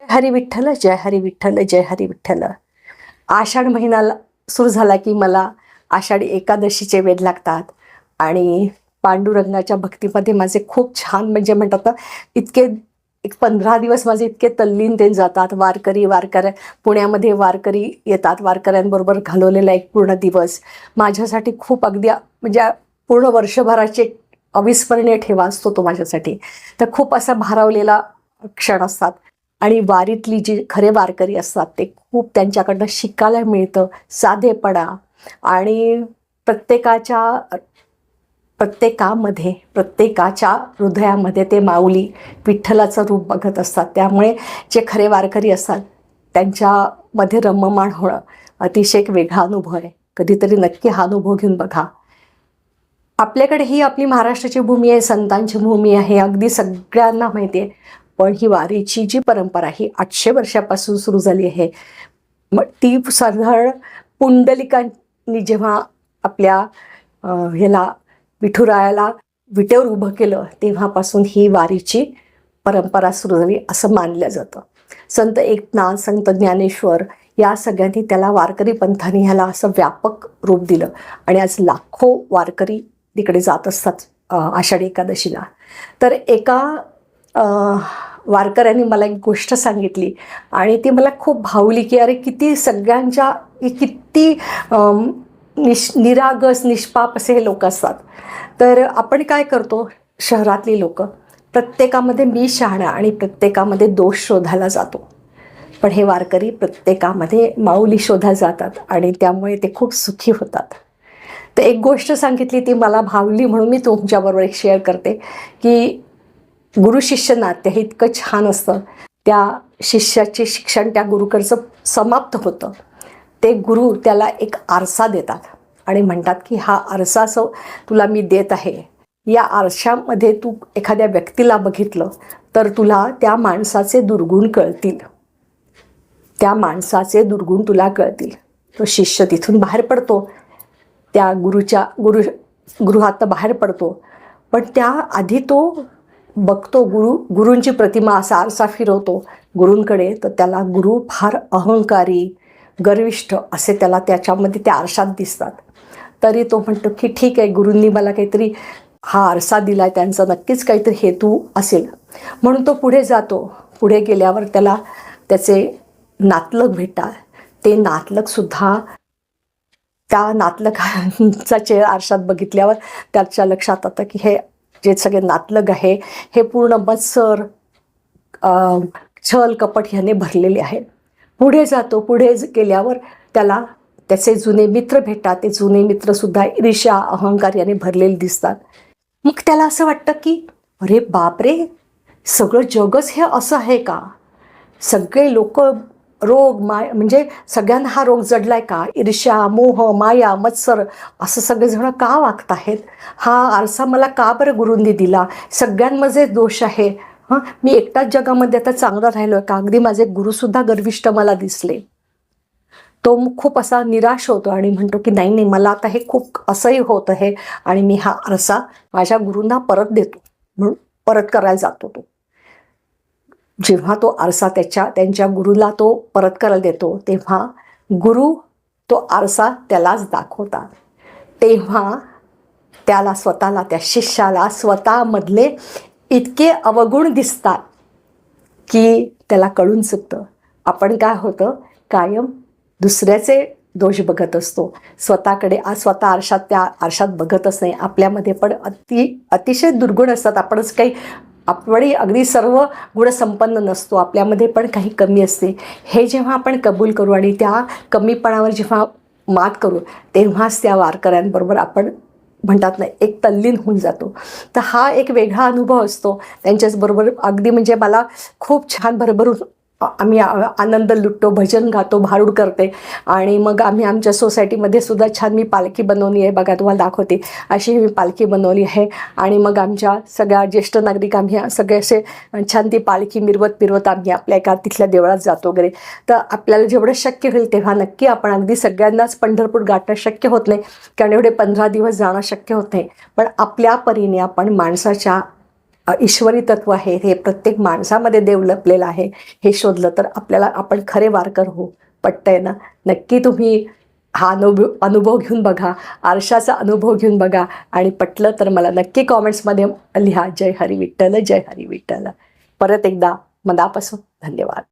हरी विठ्ठल, जय हरी विठ्ठल, जय हरी विठ्ठल. आषाढ महिना सुरू झाला की मला आषाढी एकादशीचे वेध लागतात आणि पांडुरंगाच्या भक्तीमध्ये माझे खूप छान म्हणजे म्हणतात ना, इतके एक 15 दिवस माझे इतके तल्लीन ते जातात. वारकरी पुण्यामध्ये वारकरी येतात, वारकऱ्यांबरोबर घालवलेला एक पूर्ण दिवस माझ्यासाठी खूप अगदी म्हणजे पूर्ण वर्षभराचे अविस्मरणीय ठेवा असतो तो माझ्यासाठी. तर खूप असा भारावलेला क्षण असतात आणि वारीतली जी खरे वारकरी असतात ते खूप त्यांच्याकडनं शिकायला मिळतं. साधेपणा आणि प्रत्येकाच्या हृदयामध्ये ते माऊली विठ्ठलाचं रूप बघत असतात. त्यामुळे जे खरे वारकरी असतात त्यांच्यामध्ये रममाण होणं अतिशय एक वेगळा अनुभव आहे. कधीतरी नक्की हा अनुभव घेऊन बघा. आपल्याकडे ही आपली महाराष्ट्राची भूमी आहे, संतांची भूमी आहे, अगदी सगळ्यांना माहिती आहे. पण ही वारीची जी परंपरा ही 800 वर्षापासून सुरू झाली आहे. मग ती साधारण पुंडलिकांनी जेव्हा आपल्या ह्याला विठुरायाला विटेवर उभं केलं तेव्हापासून ही वारीची परंपरा सुरू झाली असं मानलं जातं. संत एकनाथ, संत ज्ञानेश्वर या सगळ्यांनी त्याला वारकरी पंथाने ह्याला असं व्यापक रूप दिलं आणि आज लाखो वारकरी तिकडे जात असतात आषाढी एकादशीला. तर एका वारकऱ्यांनी मला एक गोष्ट सांगितली आणि ती मला खूप भावली की अरे किती सगळ्यांच्या किती निरागस निष्पाप असे हे लोक असतात. तर आपण काय करतो, शहरातली लोक प्रत्येकामध्ये मी शहाणा आणि प्रत्येकामध्ये दोष शोधायला जातो. पण हे वारकरी प्रत्येकामध्ये माऊली शोधायला जातात आणि त्यामुळे ते खूप सुखी होतात. तर एक गोष्ट सांगितली ती मला भावली म्हणून मी तुमच्याबरोबर एक शेअर करते की गुरु शिष्य नाते हे इतकं छान असतं. त्या शिष्याचे शिक्षण त्या गुरुकडचं समाप्त होतं. ते गुरु त्याला एक आरसा देतात आणि म्हणतात की हा आरसा तुला मी देत आहे. या आरशामध्ये तू एखाद्या व्यक्तीला बघितलं तर तुला त्या माणसाचे दुर्गुण कळतील. तुला कळतील. तो शिष्य तिथून बाहेर पडतो, त्या गृहात बाहेर पडतो. पण त्याआधी तो बघतो गुरूंची प्रतिमा, असा आरसा फिरवतो गुरूंकडे. तर त्याला गुरु फार अहंकारी, गर्विष्ठ असे त्याला त्याच्यामध्ये त्या आरशात दिसतात. तरी तो म्हणतो की ठीक आहे, गुरूंनी मला काहीतरी हा आरसा दिला आहे, त्यांचा नक्कीच काहीतरी हेतू असेल. म्हणून तो पुढे जातो. पुढे गेल्यावर त्याला त्याचे नातलग भेटतात. ते नातलगसुद्धा त्या नातलगांचा चेहरा आरशात बघितल्यावर त्याच्या लक्षात येतं की हे जे सगळे नातलग आहे हे पूर्ण मत्सर, छल कपट ह्याने भरलेले आहे. पुढे जातो. पुढे गेल्यावर त्याला त्याचे जुने मित्र भेटतात. ते जुने मित्रसुद्धा ईर्ष्या, अहंकार याने भरलेले दिसतात. मग त्याला असं वाटतं की अरे बापरे, सगळं जगच हे असं आहे का? सगळे लोक रोग म्हणजे सगळ्यांना हा रोग जडलाय का? ईर्ष्या, मोह, माया, मत्सर असं सगळेजण का वागत आहेत? हा आरसा मला का बरं गुरूंनी दिला? सगळ्यांमध्ये दोष आहे. मी एकटाच जगामध्ये आता चांगला राहिलो आहे का? अगदी माझे गुरुसुद्धा गर्विष्ठ मला दिसले. तो खूप असा निराश होतो आणि म्हणतो की नाही, मला आता हे खूप असंही होत आहे आणि मी हा आरसा माझ्या गुरूंना परत देतो म्हणून परत करायला जातो. तो जेव्हा तो आरसा त्यांच्या गुरुला तो परत करायला देतो तेव्हा गुरु तो आरसा त्यालाच दाखवतात. तेव्हा त्याला स्वतःला, त्या शिष्याला स्वतःमधले इतके अवगुण दिसतात की त्याला कळून चुकतं. आपण काय होतं, कायम दुसऱ्याचे दोष बघत असतो, स्वतःकडे स्वतः त्या आरशात बघतच नाही. आपल्यामध्ये पण अतिशय दुर्गुण असतात. आपणच काही आपणही अगदी सर्व गुणसंपन्न नसतो. आपल्यामध्ये पण काही कमी असते. हे जेव्हा आपण कबूल करू आणि त्या कमीपणावर जेव्हा मात करू तेव्हाच त्या वारकऱ्यांबरोबर आपण म्हणतात ना एक तल्लीन होऊन जातो. तर हा एक वेगळा अनुभव असतो त्यांच्याचबरोबर. अगदी म्हणजे मला खूप छान भरभरून आम्ही आनंद लुटतो, भजन गातो, भारूड करते आणि मग आम्ही आमच्या सोसायटीमध्ये सुद्धा छान मी पालखी बनवली आहे. बघा तुम्हाला दाखवते, अशी मी पालखी बनवली आहे. आणि मग आमच्या सगळ्या ज्येष्ठ नागरिक आम्ही सगळे असे छान ती पालखी मिरवत आम्ही आपल्या एका तिथल्या देवळात जातो वगैरे. तर आपल्याला जेवढं शक्य होईल तेव्हा नक्की आपण, अगदी सगळ्यांनाच पंढरपूर गाठणं शक्य होत नाही कारण एवढे 15 दिवस जाणं शक्य होत नाही. पण आपल्या परीने आपण माणसाच्या ईश्वरी तत्व आहे, हे प्रत्येक माणसामध्ये देव लपलेलं आहे, हे शोधलं तर आपल्याला आपण खरे वारकर हो. पटतंय ना? नक्की तुम्ही हा अनुभव घेऊन बघा, आरशाचा अनुभव घेऊन बघा, आणि पटलं तर मला नक्की कॉमेंट्समध्ये लिहा. जय हरी विठ्ठल, जय हरी विठ्ठल. परत एकदा मनापासून धन्यवाद.